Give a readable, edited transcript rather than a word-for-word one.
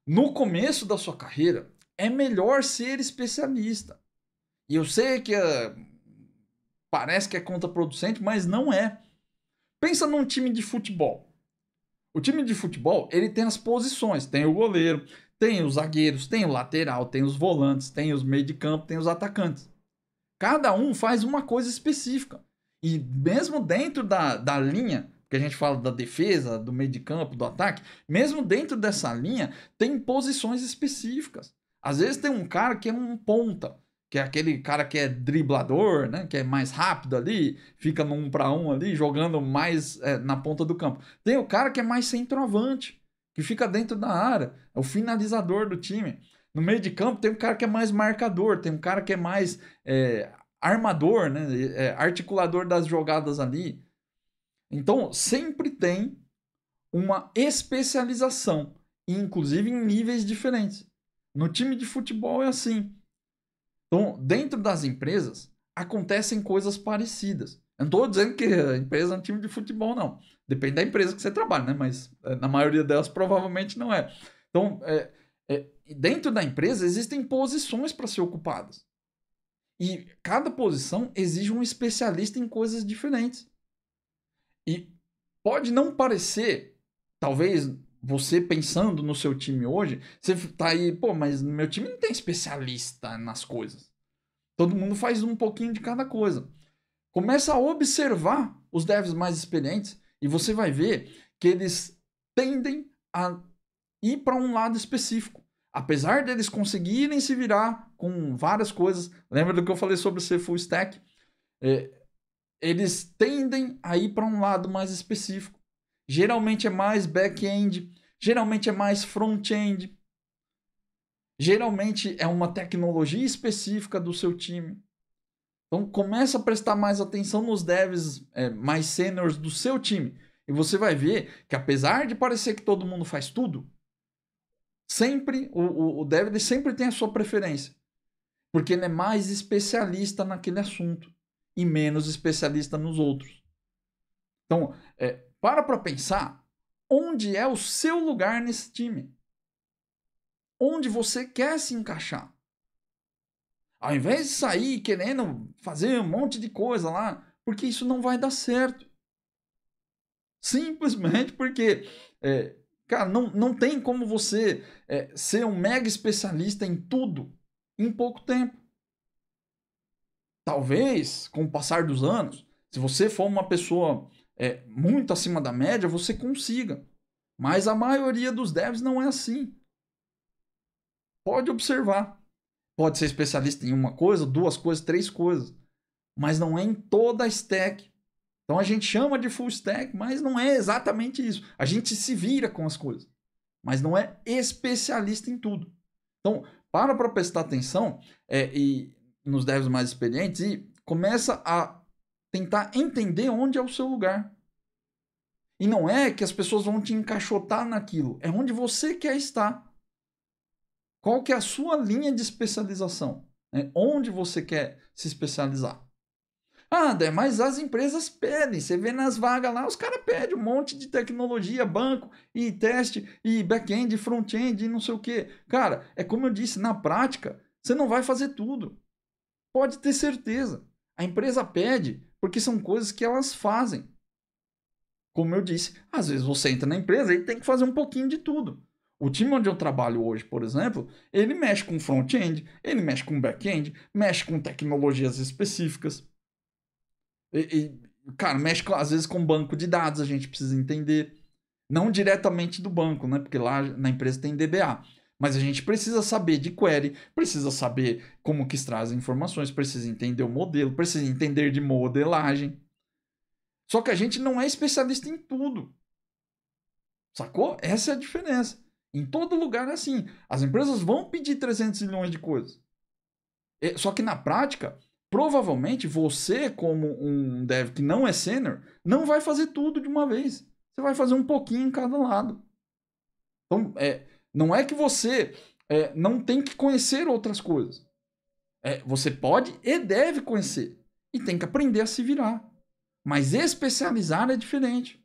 No começo da sua carreira, é melhor ser especialista. E eu sei que parece que é contraproducente, mas não é. Pensa num time de futebol. O time de futebol, ele tem as posições. Tem o goleiro, tem os zagueiros, tem o lateral, tem os volantes, tem os meio de campo, tem os atacantes. Cada um faz uma coisa específica. E mesmo dentro da linha, que a gente fala da defesa, do meio de campo, do ataque, mesmo dentro dessa linha, tem posições específicas. Às vezes tem um cara que é um ponta, que é aquele cara que é driblador, né? Que é mais rápido ali, fica no 1 para 1 ali, jogando mais na ponta do campo. Tem o cara que é mais centroavante, que fica dentro da área, é o finalizador do time. No meio de campo tem um cara que é mais marcador, tem um cara que é mais armador, né? Articulador das jogadas ali. Então, sempre tem uma especialização, inclusive em níveis diferentes. No time de futebol é assim. Então, dentro das empresas, acontecem coisas parecidas. Eu não estou dizendo que a empresa é um time de futebol, não. Depende da empresa que você trabalha, né? Mas na maioria delas provavelmente não é. Então, dentro da empresa existem posições para ser ocupadas. E cada posição exige um especialista em coisas diferentes. E pode não parecer, talvez você pensando no seu time hoje, você tá aí, pô, mas no meu time não tem especialista nas coisas. Todo mundo faz um pouquinho de cada coisa. Começa a observar os devs mais experientes e você vai ver que eles tendem a ir para um lado específico. Apesar deles conseguirem se virar com várias coisas, lembra do que eu falei sobre ser full stack? Eles tendem a ir para um lado mais específico. Geralmente é mais back-end, geralmente é mais front-end, geralmente é uma tecnologia específica do seu time. Então começa a prestar mais atenção nos devs mais seniors do seu time. E você vai ver que apesar de parecer que todo mundo faz tudo, sempre o dev ele sempre tem a sua preferência. Porque ele é mais especialista naquele assunto e menos especialista nos outros. Então, para pensar onde é o seu lugar nesse time. Onde você quer se encaixar. Ao invés de sair querendo fazer um monte de coisa lá, porque isso não vai dar certo. Simplesmente porque, cara, não tem como você ser um mega especialista em tudo em pouco tempo. Talvez, com o passar dos anos, se você for uma pessoa muito acima da média, você consiga. Mas a maioria dos devs não é assim. Pode observar. Pode ser especialista em uma coisa, duas coisas, três coisas. Mas não é em toda a stack. Então a gente chama de full stack, mas não é exatamente isso. A gente se vira com as coisas. Mas não é especialista em tudo. Então, para prestar atenção e nos devs mais experientes e começa a tentar entender onde é o seu lugar. E não é que as pessoas vão te encaixotar naquilo. É onde você quer estar. Qual que é a sua linha de especialização? Onde você quer se especializar? Ah, André, mas as empresas pedem. Você vê nas vagas lá, os caras pedem um monte de tecnologia, banco, e teste, e back-end, front-end, e não sei o quê. Cara, é como eu disse, na prática, você não vai fazer tudo. Pode ter certeza. A empresa pede porque são coisas que elas fazem. Como eu disse, às vezes você entra na empresa e tem que fazer um pouquinho de tudo. O time onde eu trabalho hoje, por exemplo, ele mexe com front-end, ele mexe com back-end, mexe com tecnologias específicas. Cara, mexe às vezes com banco de dados, a gente precisa entender. Não diretamente do banco, né? Porque lá na empresa tem DBA. Mas a gente precisa saber de query, precisa saber como que extrai as informações, precisa entender o modelo, precisa entender de modelagem. Só que a gente não é especialista em tudo. Sacou? Essa é a diferença. Em todo lugar é assim. As empresas vão pedir 300 milhões de coisas. Só que na prática, provavelmente você, como um dev que não é sênior, não vai fazer tudo de uma vez. Você vai fazer um pouquinho em cada lado. Então, não é que você não tem que conhecer outras coisas. Você pode e deve conhecer. E tem que aprender a se virar. Mas especializar é diferente.